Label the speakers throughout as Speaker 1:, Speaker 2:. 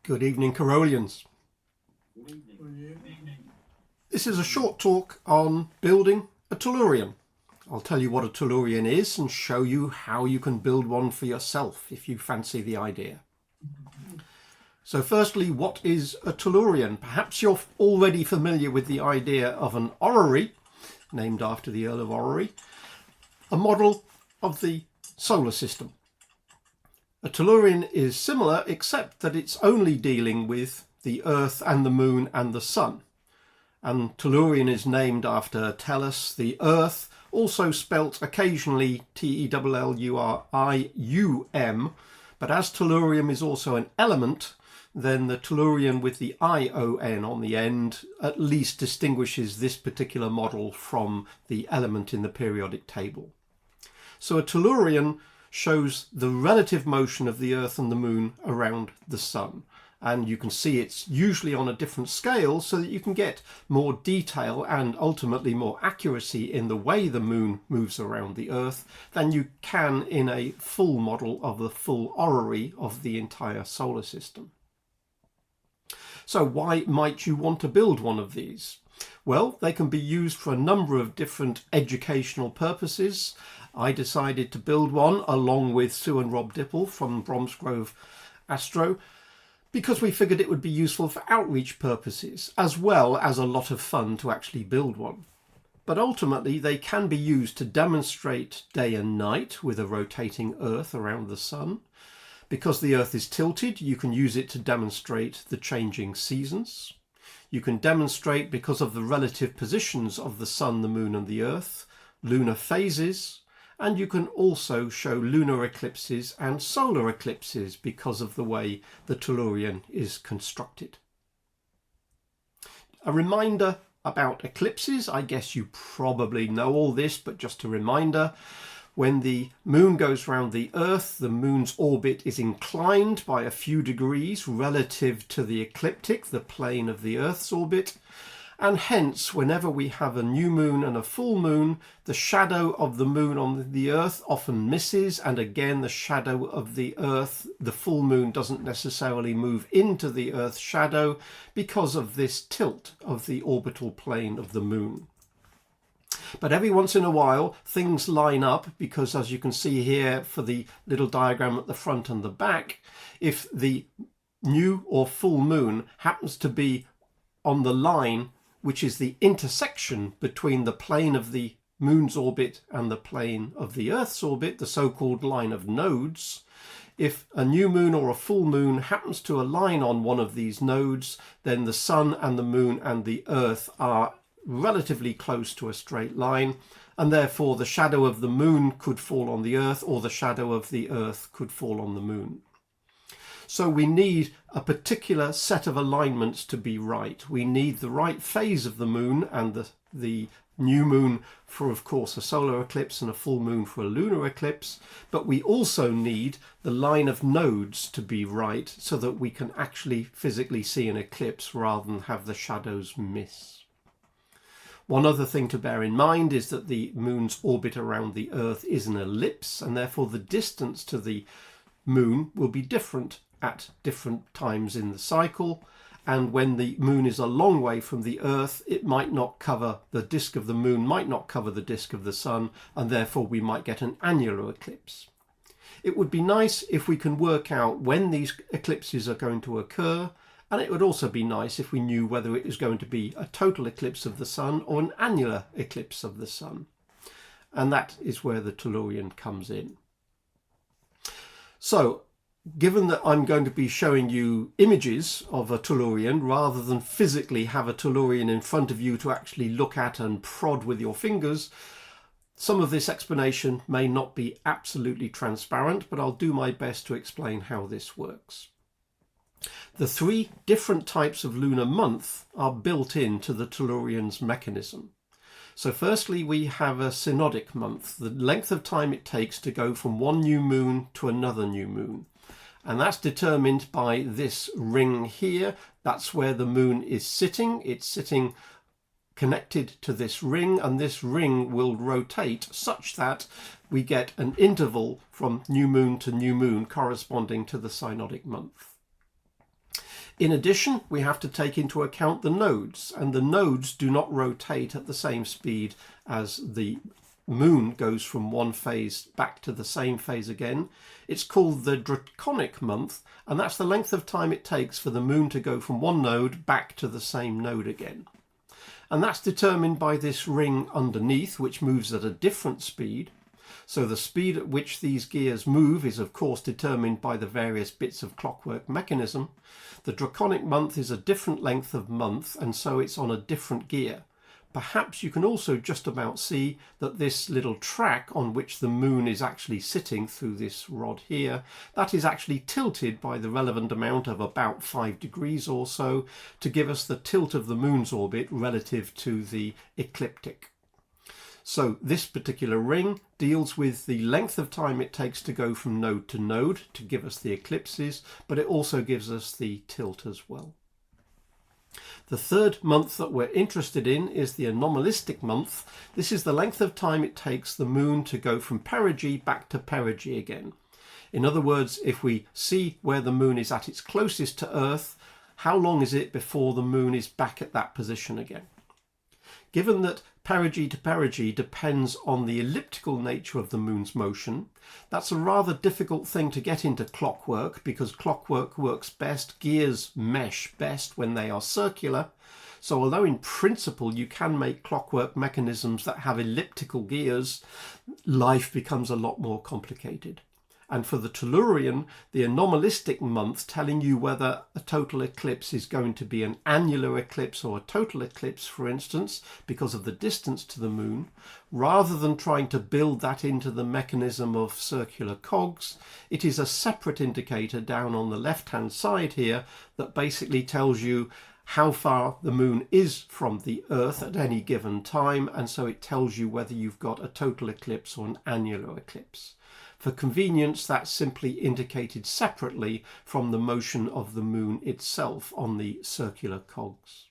Speaker 1: Good evening, Carolians. This is a short talk on building a Tellurion. I'll tell you what a Tellurion is and show you how you can build one for yourself if you fancy the idea. So firstly, what is a Tellurion? Perhaps you're already familiar with the idea of an orrery, named after the Earl of Orrery, a model of the solar system. A Tellurion is similar, except that it's only dealing with the Earth and the Moon and the Sun. And Tellurion is named after Tellus, the Earth, also spelt occasionally Tellurium, but as Tellurium is also an element, then the Tellurion with the ION on the end at least distinguishes this particular model from the element in the periodic table. So a Tellurion shows the relative motion of the Earth and the Moon around the Sun. And you can see it's usually on a different scale so that you can get more detail and ultimately more accuracy in the way the Moon moves around the Earth than you can in a full model of the full orrery of the entire solar system. So why might you want to build one of these? Well, they can be used for a number of different educational purposes. I decided to build one along with Sue and Rob Dipple from Bromsgrove Astro because we figured it would be useful for outreach purposes as well as a lot of fun to actually build one. But ultimately they can be used to demonstrate day and night with a rotating Earth around the Sun. Because the Earth is tilted, you can use it to demonstrate the changing seasons. You can demonstrate, because of the relative positions of the Sun, the Moon and the Earth, lunar phases. And you can also show lunar eclipses and solar eclipses because of the way the Tellurion is constructed. A reminder about eclipses. I guess you probably know all this, but just a reminder. When the Moon goes round the Earth, the Moon's orbit is inclined by a few degrees relative to the ecliptic, the plane of the Earth's orbit. And hence, whenever we have a new moon and a full moon, the shadow of the Moon on the Earth often misses. And again, the shadow of the Earth, the full moon, doesn't necessarily move into the Earth's shadow because of this tilt of the orbital plane of the Moon. But every once in a while, things line up because, as you can see here for the little diagram at the front and the back, if the new or full moon happens to be on the line which is the intersection between the plane of the Moon's orbit and the plane of the Earth's orbit, the so-called line of nodes. If a new moon or a full moon happens to align on one of these nodes, then the Sun and the Moon and the Earth are relatively close to a straight line, and therefore the shadow of the Moon could fall on the Earth or the shadow of the Earth could fall on the Moon. So we need a particular set of alignments to be right. We need the right phase of the Moon and the new moon for, of course, a solar eclipse and a full moon for a lunar eclipse. But we also need the line of nodes to be right so that we can actually physically see an eclipse rather than have the shadows miss. One other thing to bear in mind is that the Moon's orbit around the Earth is an ellipse, and therefore the distance to the Moon will be different at different times in the cycle. And when the Moon is a long way from the Earth, it might not cover, the disk of the Moon might not cover the disk of the Sun, and therefore we might get an annular eclipse. It would be nice if we can work out when these eclipses are going to occur. And it would also be nice if we knew whether it is going to be a total eclipse of the Sun or an annular eclipse of the Sun. And that is where the Tellurion comes in. So, given that I'm going to be showing you images of a Tellurion rather than physically have a Tellurion in front of you to actually look at and prod with your fingers, some of this explanation may not be absolutely transparent, but I'll do my best to explain how this works. The three different types of lunar month are built into the Tellurion's mechanism. So firstly, we have a synodic month, the length of time it takes to go from one new moon to another new moon. And that's determined by this ring here. That's where the Moon is sitting. It's sitting connected to this ring, and this ring will rotate such that we get an interval from new moon to new moon corresponding to the synodic month. In addition, we have to take into account the nodes, and the nodes do not rotate at the same speed as the moon goes from one phase back to the same phase again. It's called the Draconic month, and that's the length of time it takes for the moon to go from one node back to the same node again. And that's determined by this ring underneath, which moves at a different speed. So the speed at which these gears move is of course determined by the various bits of clockwork mechanism. The Draconic month is a different length of month, and so it's on a different gear. Perhaps you can also just about see that this little track on which the moon is actually sitting through this rod here, that is actually tilted by the relevant amount of about 5 degrees or so to give us the tilt of the moon's orbit relative to the ecliptic. So this particular ring deals with the length of time it takes to go from node to node to give us the eclipses, but it also gives us the tilt as well. The third month that we're interested in is the anomalistic month. This is the length of time it takes the moon to go from perigee back to perigee again. In other words, if we see where the moon is at its closest to Earth, how long is it before the moon is back at that position again? Given that perigee to perigee depends on the elliptical nature of the moon's motion, that's a rather difficult thing to get into clockwork, because clockwork works best, gears mesh best when they are circular. So although in principle you can make clockwork mechanisms that have elliptical gears, life becomes a lot more complicated. And for the Tellurion, the anomalistic month, telling you whether a total eclipse is going to be an annular eclipse or a total eclipse, for instance, because of the distance to the moon, rather than trying to build that into the mechanism of circular cogs, it is a separate indicator down on the left-hand side here that basically tells you how far the moon is from the Earth at any given time, and so it tells you whether you've got a total eclipse or an annular eclipse. For convenience, that's simply indicated separately from the motion of the moon itself on the circular cogs.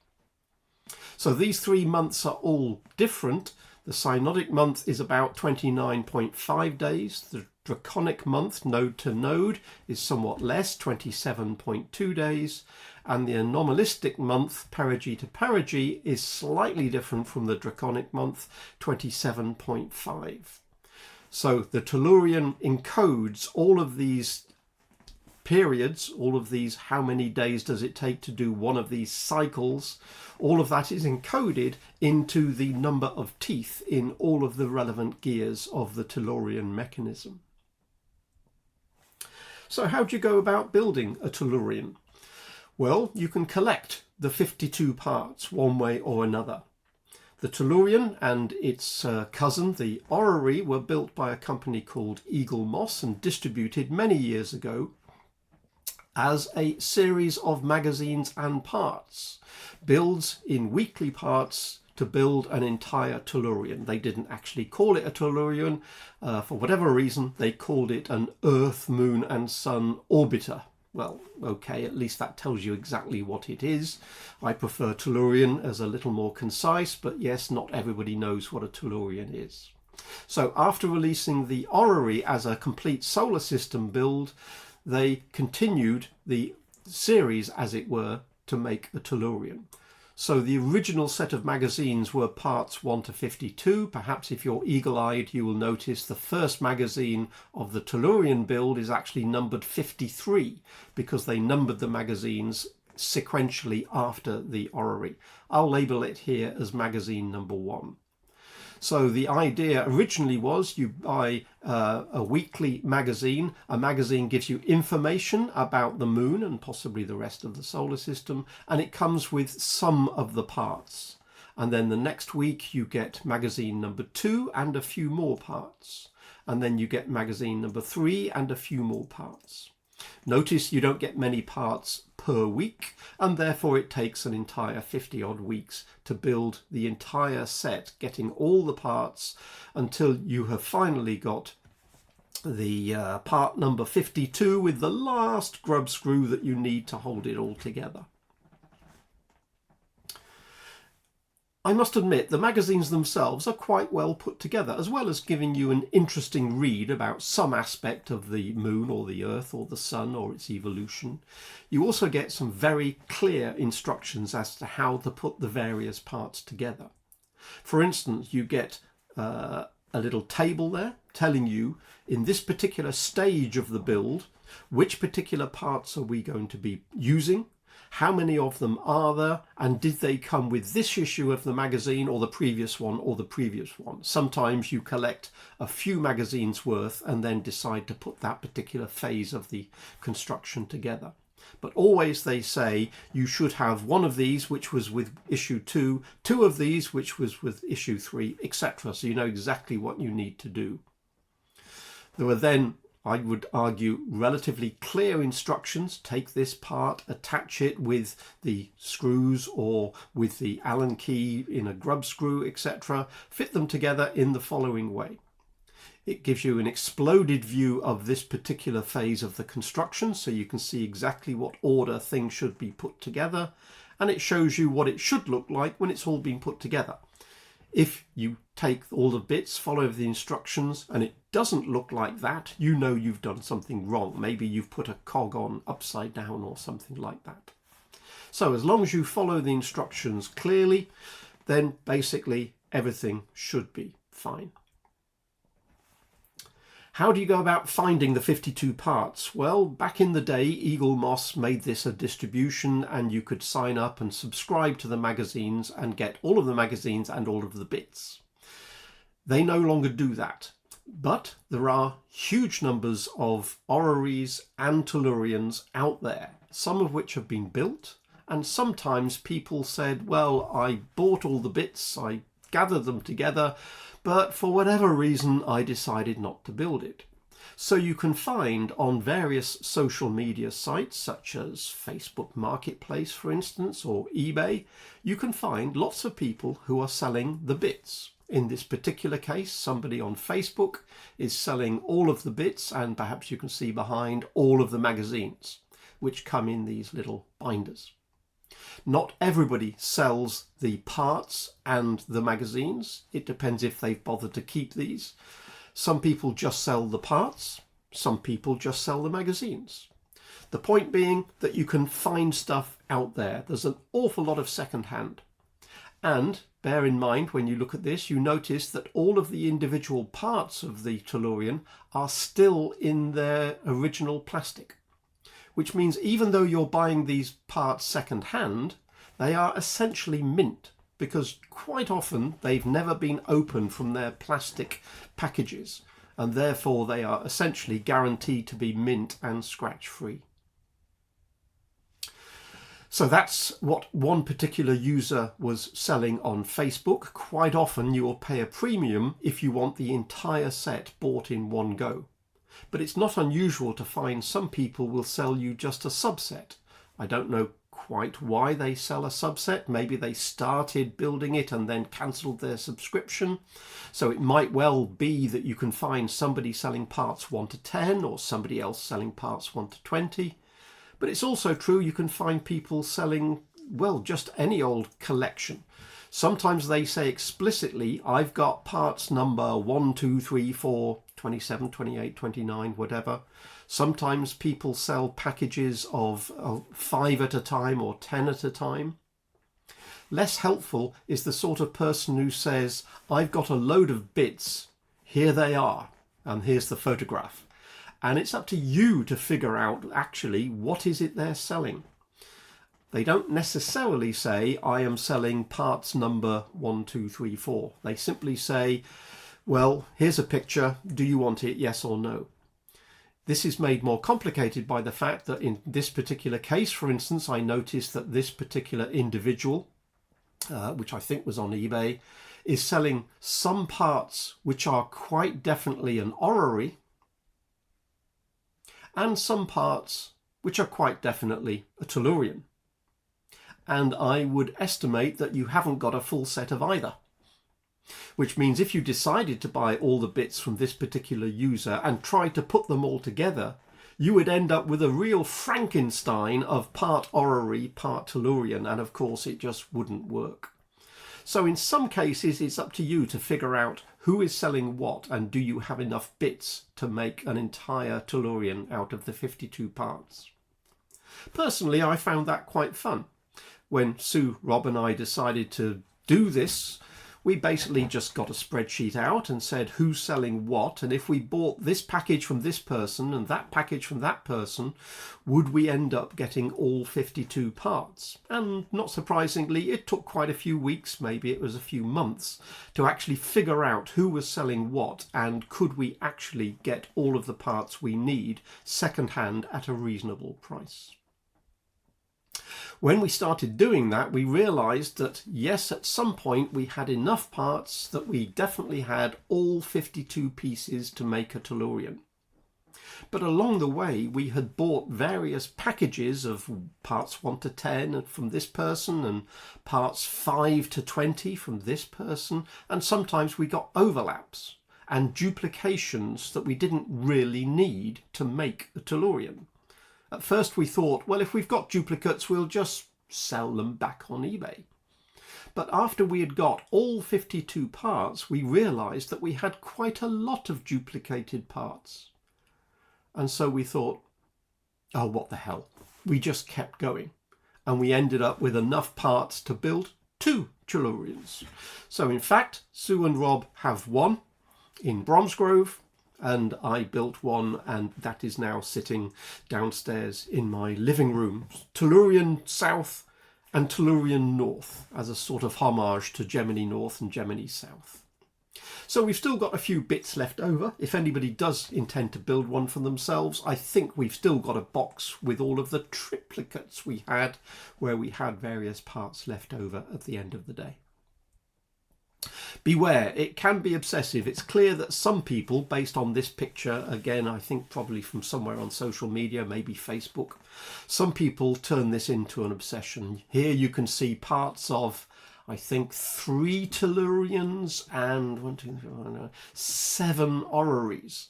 Speaker 1: So these 3 months are all different. The synodic month is about 29.5 days. The Draconic month, node to node, is somewhat less, 27.2 days. And the anomalistic month, perigee to perigee, is slightly different from the Draconic month, 27.5. So the Tellurion encodes all of these periods, all of these how many days does it take to do one of these cycles, all of that is encoded into the number of teeth in all of the relevant gears of the Tellurion mechanism. So how do you go about building a Tellurion? Well, you can collect the 52 parts one way or another. The Tellurion and its cousin, the orrery, were built by a company called Eagle Moss and distributed many years ago as a series of magazines and parts, builds in weekly parts to build an entire Tellurion. They didn't actually call it a Tellurion. For whatever reason, they called it an Earth, Moon and Sun orbiter. Well, okay, at least that tells you exactly what it is. I prefer Tellurion as a little more concise, but yes, not everybody knows what a Tellurion is. So after releasing the orrery as a complete solar system build, they continued the series, as it were, to make a Tellurion. So the original set of magazines were parts 1 to 52. Perhaps if you're eagle-eyed, you will notice the first magazine of the Tellurion build is actually numbered 53 because they numbered the magazines sequentially after the orrery. I'll label it here as magazine number 1. So the idea originally was you buy a weekly magazine. A magazine gives you information about the moon and possibly the rest of the solar system, and it comes with some of the parts. And then the next week you get magazine number 2 and a few more parts. And then you get magazine number 3 and a few more parts. Notice you don't get many parts per week, and therefore it takes an entire 50-odd weeks to build the entire set, getting all the parts until you have finally got the part number 52 with the last grub screw that you need to hold it all together. I must admit the magazines themselves are quite well put together, as well as giving you an interesting read about some aspect of the moon or the earth or the sun or its evolution. You also get some very clear instructions as to how to put the various parts together. For instance, you get a little table there telling you in this particular stage of the build which particular parts are we going to be using, how many of them are there, and did they come with this issue of the magazine or the previous one or the previous one. Sometimes you collect a few magazines worth and then decide to put that particular phase of the construction together. But always they say you should have one of these which was with issue 2, two of these which was with issue 3, etc. So you know exactly what you need to do. There were then, I would argue, relatively clear instructions. Take this part, attach it with the screws or with the Allen key in a grub screw, etc. Fit them together in the following way. It gives you an exploded view of this particular phase of the construction, so you can see exactly what order things should be put together, and it shows you what it should look like when it's all been put together. If you take all the bits, follow the instructions, and it doesn't look like that, you know you've done something wrong. Maybe you've put a cog on upside down or something like that. So as long as you follow the instructions clearly, then basically everything should be fine. How do you go about finding the 52 parts? Well, back in the day, Eagle Moss made this a distribution, and you could sign up and subscribe to the magazines and get all of the magazines and all of the bits. They no longer do that, but there are huge numbers of orreries and Tellurions out there, some of which have been built, and sometimes people said, well, I bought all the bits, I gathered them together, but for whatever reason I decided not to build it. So you can find on various social media sites such as Facebook Marketplace, for instance, or eBay, you can find lots of people who are selling the bits. In this particular case, somebody on Facebook is selling all of the bits, and perhaps you can see behind all of the magazines, which come in these little binders. Not everybody sells the parts and the magazines. It depends if they've bothered to keep these. Some people just sell the parts. Some people just sell the magazines. The point being that you can find stuff out there. There's an awful lot of second-hand. And bear in mind, when you look at this, you notice that all of the individual parts of the Tellurion are still in their original plastic, which means even though you're buying these parts second-hand, they are essentially mint, because quite often they've never been opened from their plastic packages, and therefore they are essentially guaranteed to be mint and scratch-free. So that's what one particular user was selling on Facebook. Quite often you will pay a premium if you want the entire set bought in one go. But it's not unusual to find some people will sell you just a subset. I don't know quite why they sell a subset. Maybe they started building it and then cancelled their subscription. So it might well be that you can find somebody selling parts 1 to 10 or somebody else selling parts 1 to 20. But it's also true you can find people selling, well, just any old collection. Sometimes they say explicitly, I've got parts number 1, 2, 3, 4, 27, 28, 29, whatever. Sometimes people sell packages of 5 at a time or 10 at a time. Less helpful is the sort of person who says, I've got a load of bits, here they are, and here's the photograph. And it's up to you to figure out actually what is it they're selling. They don't necessarily say, I am selling parts number 1, 2, 3, 4. They simply say, well, here's a picture. Do you want it? Yes or no? This is made more complicated by the fact that in this particular case, for instance, I noticed that this particular individual, which I think was on eBay, is selling some parts which are quite definitely an orrery, and some parts which are quite definitely a Tellurion. And I would estimate that you haven't got a full set of either. Which means if you decided to buy all the bits from this particular user and tried to put them all together, you would end up with a real Frankenstein of part orrery, part Tellurion, and of course it just wouldn't work. So in some cases, it's up to you to figure out who is selling what and do you have enough bits to make an entire Tellurion out of the 52 parts. Personally, I found that quite fun. When Sue, Rob and I decided to do this, we basically just got a spreadsheet out and said who's selling what, and if we bought this package from this person and that package from that person, would we end up getting all 52 parts? And not surprisingly, it took quite a few weeks, maybe it was a few months, to actually figure out who was selling what and could we actually get all of the parts we need second-hand at a reasonable price. When we started doing that, we realized that yes, at some point we had enough parts that we definitely had all 52 pieces to make a Tellurion. But along the way, we had bought various packages of parts 1 to 10 from this person and parts 5 to 20 from this person. And sometimes we got overlaps and duplications that we didn't really need to make a Tellurion. At first we thought, well, if we've got duplicates, we'll just sell them back on eBay. But after we had got all 52 parts, we realized that we had quite a lot of duplicated parts. And so we thought, oh, what the hell? We just kept going. And we ended up with enough parts to build 2 Tellurions. So in fact, Sue and Rob have one in Bromsgrove, and I built one, and that is now sitting downstairs in my living room. Tellurion South and Tellurion North as a sort of homage to Gemini North and Gemini South. So we've still got a few bits left over. If anybody does intend to build one for themselves, I think we've still got a box with all of the triplicates we had, where we had various parts left over at the end of the day. Beware, it can be obsessive. It's clear that some people, based on this picture, again, I think probably from somewhere on social media, maybe Facebook, some people turn this into an obsession. Here you can see parts of, I think, 3 Tellurions and 7 orreries.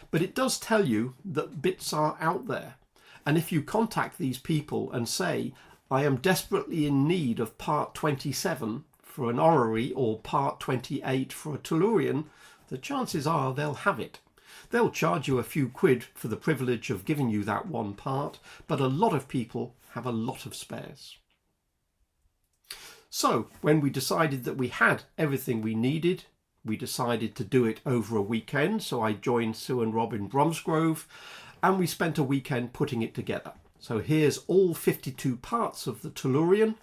Speaker 1: But it does tell you that bits are out there. And if you contact these people and say, I am desperately in need of part 27 for an orrery or part 28 for a Tellurion, the chances are they'll have it. They'll charge you a few quid for the privilege of giving you that one part, but a lot of people have a lot of spares. So when we decided that we had everything we needed, we decided to do it over a weekend. So I joined Sue and Rob in Bromsgrove, and we spent a weekend putting it together. So here's all 52 parts of the Tellurion,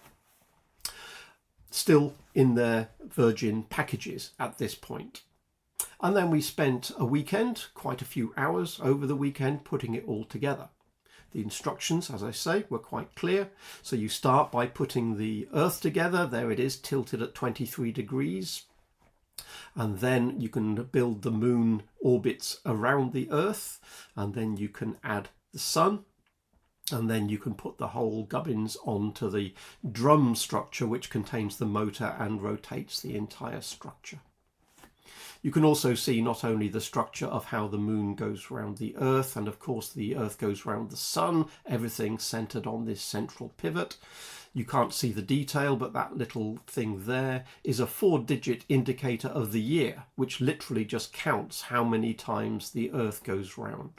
Speaker 1: still in their virgin packages at this point. And then we spent a weekend, quite a few hours over the weekend, putting it all together. The instructions, as I say, were quite clear. So you start by putting the Earth together. There it is, tilted at 23 degrees. And then you can build the moon orbits around the Earth. And then you can add the sun. And then you can put the whole gubbins onto the drum structure, which contains the motor and rotates the entire structure. You can also see not only the structure of how the moon goes around the Earth, and of course the Earth goes around the sun, everything centered on this central pivot. You can't see the detail, but that little thing there is a 4-digit indicator of the year, which literally just counts how many times the Earth goes round.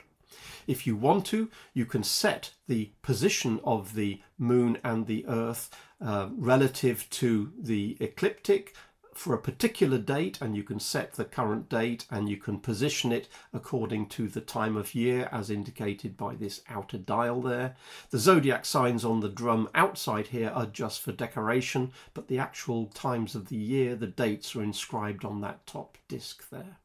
Speaker 1: If you want to, you can set the position of the moon and the Earth relative to the ecliptic for a particular date, and you can set the current date and you can position it according to the time of year as indicated by this outer dial there. The zodiac signs on the drum outside here are just for decoration, but the actual times of the year, the dates, are inscribed on that top disc there.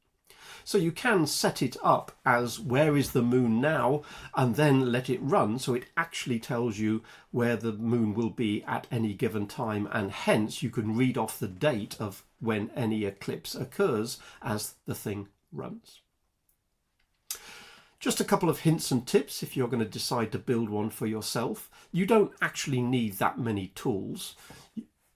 Speaker 1: So you can set it up as where is the moon now, and then let it run so it actually tells you where the moon will be at any given time, and hence you can read off the date of when any eclipse occurs as the thing runs. Just a couple of hints and tips if you're going to decide to build one for yourself. You don't actually need that many tools.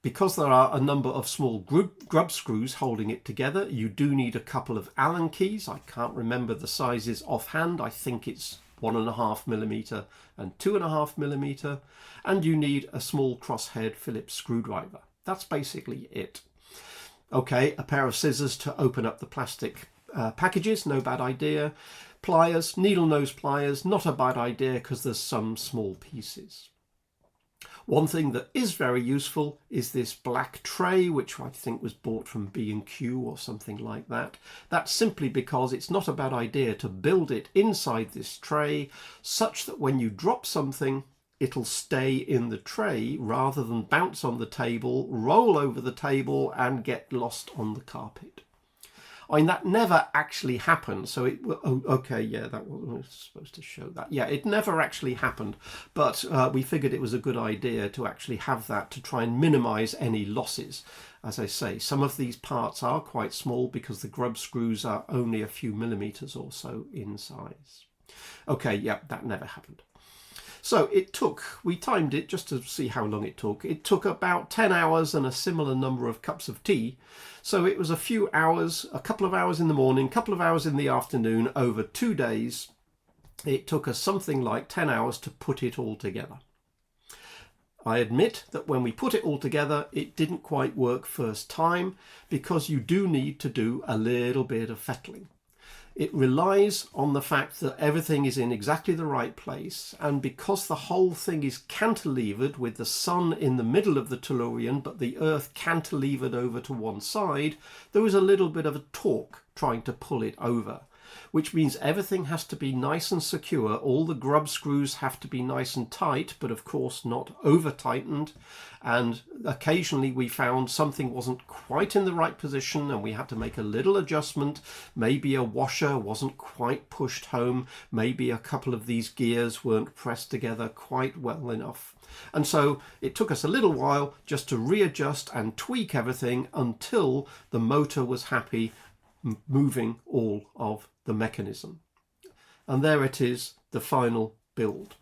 Speaker 1: Because there are a number of small grub screws holding it together, you do need a couple of Allen keys. I can't remember the sizes offhand. I think it's 1.5mm and 2.5mm. And you need a small crosshead Phillips screwdriver. That's basically it. Okay, a pair of scissors to open up the plastic packages, no bad idea. Pliers, needle nose pliers, not a bad idea because there's some small pieces. One thing that is very useful is this black tray, which I think was bought from B&Q or something like that. That's simply because it's not a bad idea to build it inside this tray such that when you drop something, it'll stay in the tray rather than bounce on the table, roll over the table and get lost on the carpet. I mean, that never actually happened. So it, oh, okay, yeah, that was supposed to show that. Yeah, it never actually happened, but we figured it was a good idea to actually have that to try and minimize any losses. As I say, some of these parts are quite small because the grub screws are only a few millimeters or so in size. Okay, yeah, that never happened. So we timed it just to see how long it took. It took about 10 hours and a similar number of cups of tea. So it was a few hours, a couple of hours in the morning, a couple of hours in the afternoon over 2 days. It took us something like 10 hours to put it all together. I admit that when we put it all together, it didn't quite work first time because you do need to do a little bit of fettling. It relies on the fact that everything is in exactly the right place, and because the whole thing is cantilevered with the sun in the middle of the tellurion but the earth cantilevered over to one side, there is a little bit of a torque trying to pull it over, which means everything has to be nice and secure. All the grub screws have to be nice and tight, but of course not over tightened. And occasionally we found something wasn't quite in the right position and we had to make a little adjustment. Maybe a washer wasn't quite pushed home. Maybe a couple of these gears weren't pressed together quite well enough. And so it took us a little while just to readjust and tweak everything until the motor was happy moving all of the mechanism. And there it is, the final build.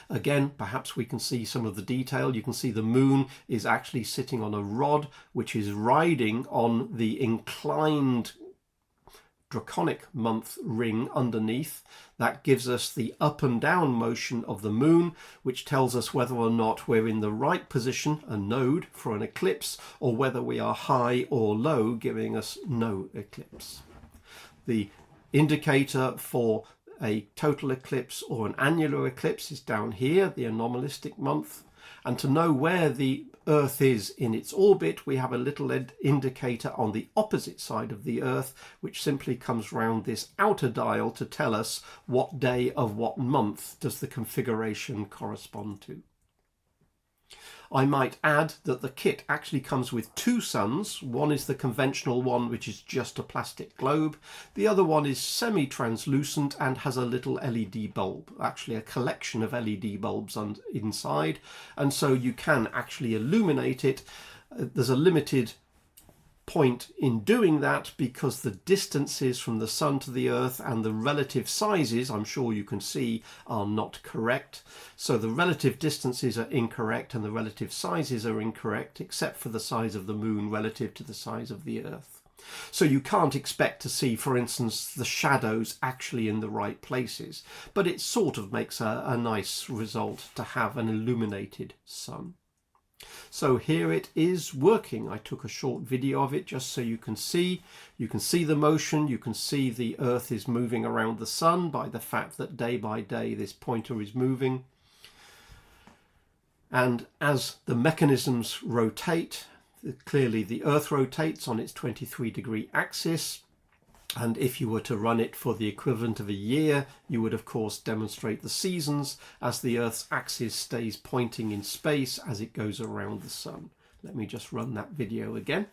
Speaker 1: Again, perhaps we can see some of the detail. You can see the moon is actually sitting on a rod which is riding on the inclined draconic month ring underneath. That gives us the up and down motion of the moon, which tells us whether or not we're in the right position, a node, for an eclipse, or whether we are high or low, giving us no eclipse. The indicator for a total eclipse or an annular eclipse is down here, the anomalistic month. And to know where the Earth is in its orbit, we have a little indicator on the opposite side of the Earth, which simply comes round this outer dial to tell us what day of what month does the configuration correspond to. I might add that the kit actually comes with two suns. One is the conventional one, which is just a plastic globe. The other one is semi-translucent and has a little LED bulb, actually a collection of LED bulbs inside. And so you can actually illuminate it. There's a limited point in doing that because the distances from the sun to the earth and the relative sizes, I'm sure you can see, are not correct. So the relative distances are incorrect and the relative sizes are incorrect, except for the size of the moon relative to the size of the earth. So you can't expect to see, for instance, the shadows actually in the right places, but it sort of makes a nice result to have an illuminated sun. So here it is working. I took a short video of it just so you can see. You can see the motion. You can see the Earth is moving around the sun by the fact that day by day this pointer is moving. And as the mechanisms rotate, clearly the Earth rotates on its 23-degree axis. And if you were to run it for the equivalent of a year, you would of course demonstrate the seasons as the Earth's axis stays pointing in space as it goes around the sun. Let me just run that video again.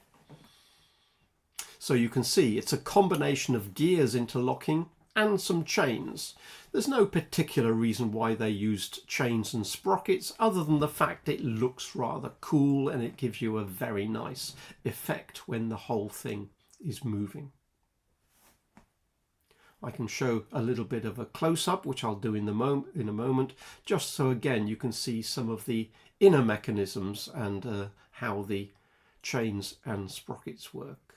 Speaker 1: So you can see it's a combination of gears interlocking and some chains. There's no particular reason why they used chains and sprockets other than the fact it looks rather cool and it gives you a very nice effect when the whole thing is moving. I can show a little bit of a close-up, which I'll do in a moment, just so again you can see some of the inner mechanisms and how the chains and sprockets work.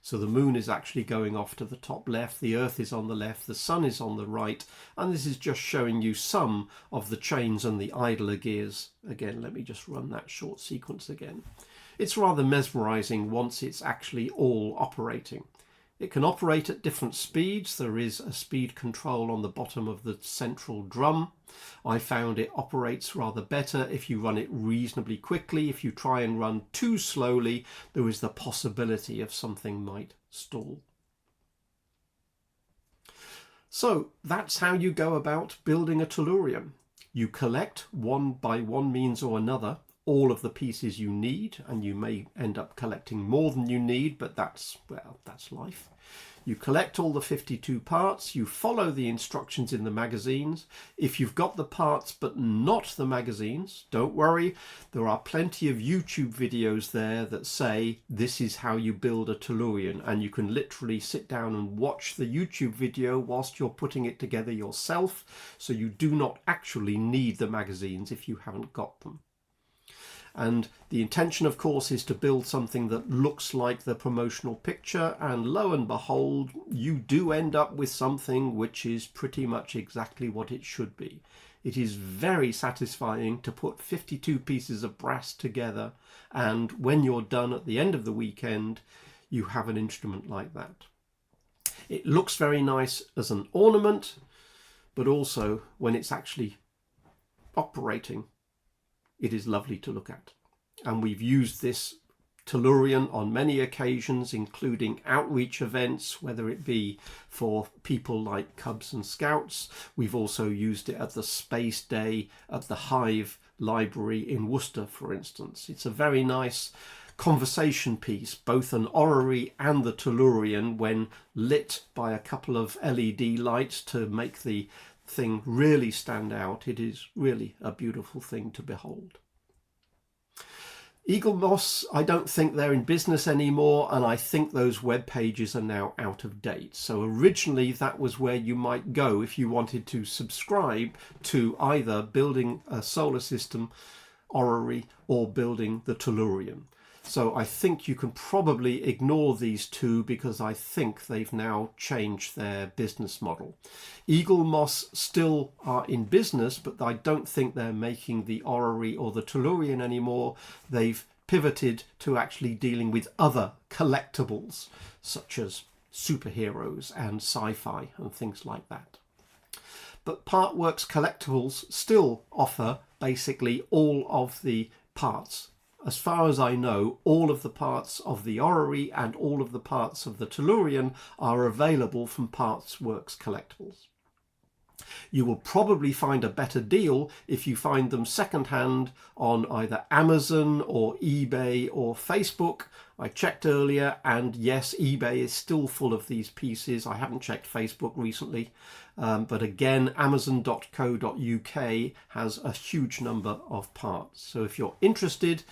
Speaker 1: So the moon is actually going off to the top left, the Earth is on the left, the sun is on the right, and this is just showing you some of the chains and the idler gears. Again, let me just run that short sequence again. It's rather mesmerizing once it's actually all operating. It can operate at different speeds. There is a speed control on the bottom of the central drum. I found it operates rather better if you run it reasonably quickly. If you try and run too slowly, there is the possibility of something might stall. So that's how you go about building a Tellurion. You collect one by one means or another all of the pieces you need, and you may end up collecting more than you need, but that's life. You collect all the 52 parts, you follow the instructions in the magazines. If you've got the parts but not the magazines, don't worry, there are plenty of YouTube videos there that say this is how you build a Tellurion, and you can literally sit down and watch the YouTube video whilst you're putting it together yourself, so you do not actually need the magazines if you haven't got them. And the intention, of course, is to build something that looks like the promotional picture, and lo and behold, you do end up with something which is pretty much exactly what it should be. It is very satisfying to put 52 pieces of brass together, and when you're done at the end of the weekend, you have an instrument like that. It looks very nice as an ornament, but also when it's actually operating, it is lovely to look at. And we've used this Tellurion on many occasions, including outreach events, whether it be for people like Cubs and Scouts. We've also used it at the Space Day at the Hive Library in Worcester, for instance. It's a very nice conversation piece, both an orrery and the Tellurion, when lit by a couple of LED lights to make the thing really stand out. It is really a beautiful thing to behold. Eagle Moss, I don't think they're in business anymore, and I think those web pages are now out of date. So originally that was where you might go if you wanted to subscribe to either building a solar system orrery or building the Tellurion. So I think you can probably ignore these two because I think they've now changed their business model. Eagle Moss still are in business, but I don't think they're making the orrery or the Tellurion anymore. They've pivoted to actually dealing with other collectibles, such as superheroes and sci-fi and things like that. But Partworks Collectibles still offer basically all of the parts. As far as I know, all of the parts of the orrery and all of the parts of the Tellurion are available from Partworks Collectibles. You will probably find a better deal if you find them secondhand on either Amazon or eBay or Facebook. I checked earlier, and yes, eBay is still full of these pieces. I haven't checked Facebook recently, but again, amazon.co.uk has a huge number of parts. So if you're interested,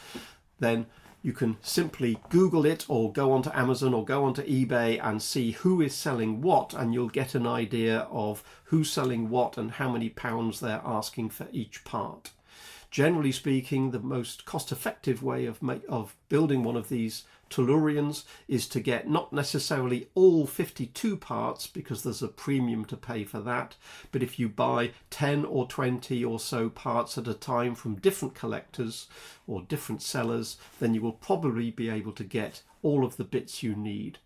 Speaker 1: then you can simply Google it or go onto Amazon or go onto eBay and see who is selling what, and you'll get an idea of who's selling what and how many pounds they're asking for each part. Generally speaking, the most cost-effective way of building one of these Tellurions is to get not necessarily all 52 parts, because there's a premium to pay for that, but if you buy 10 or 20 or so parts at a time from different collectors or different sellers, then you will probably be able to get all of the bits you need.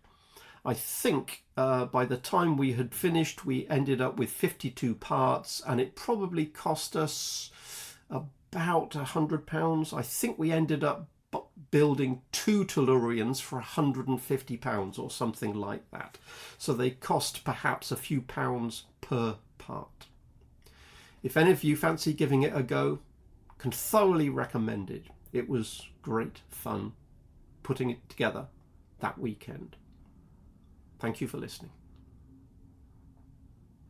Speaker 1: I think by the time we had finished, we ended up with 52 parts, and it probably cost us about £100. I think we ended up building 2 Tellurions for £150 or something like that. So they cost perhaps a few pounds per part. If any of you fancy giving it a go, can thoroughly recommend it. It was great fun putting it together that weekend. Thank you for listening.